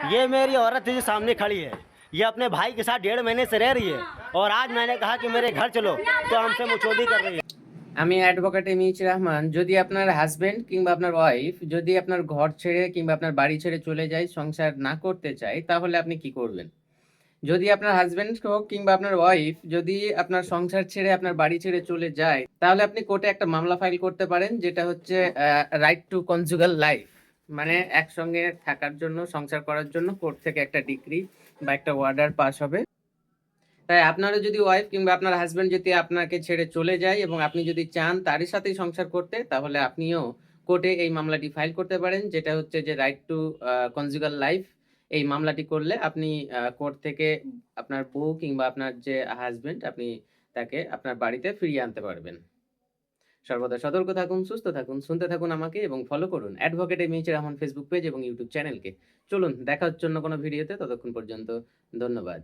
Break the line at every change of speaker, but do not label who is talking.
ये मेरी औरत जो सामने खड़ी है, ये अपने भाई के साथ 1.5 महीने से रह रही है और आज मैंने कहा कि मेरे घर चलो तो हमसे मुचोदी कर रही है।
আমি অ্যাডভোকেট এমিচ রহমান। যদি আপনার হাজবেন্ড কিংবা আপনার ওয়াইফ যদি আপনার ঘর ছেড়ে কিংবা আপনার বাড়ি ছেড়ে চলে যায়, সংসার না করতে চায়, তাহলে আপনি কি করবেন? যদি আপনার হাজবেন্ড হোক কিংবা আপনার ওয়াইফ যদি আপনার সংসার ছেড়ে আপনার বাড়ি ছেড়ে চলে যায়, তাহলে আপনি কোর্টে একটা মামলা ফাইল করতে পারেন, যেটা হচ্ছে রাইট টু কনজুগাল লাইফ। মানে একসঙ্গে থাকার জন্য, সংসার করার জন্য কোর্ট থেকে একটা ডিক্রি বা একটা অর্ডার পাস হবে। তাই আপনারও যদি ওয়াইফ কিংবা আপনার হাজবেন্ড যদি আপনাকে ছেড়ে চলে যায় এবং আপনি যদি চান তারই সাথেই সংসার করতে, তাহলে আপনিও কোর্টে এই মামলাটি ফাইল করতে পারেন, যেটা হচ্ছে যে রাইট টু কনজুগাল লাইফ। এই মামলাটি করলে আপনি কোর্ট থেকে আপনার বউ কিংবা আপনার যে হাজবেন্ড আপনি তাকে আপনার বাড়িতে ফিরিয়ে আনতে পারবেন। সর্বদা সতর্ক থাকুন, সুস্থ থাকুন, শুনতে থাকুন আমাকে এবং ফলো করুন অ্যাডভোকেট এমিচ রহমান ফেসবুক পেজ এবং ইউটিউব চ্যানেলকে। চলুন দেখা হচ্ছে অন্য কোনো ভিডিওতে, ততক্ষণ পর্যন্ত ধন্যবাদ।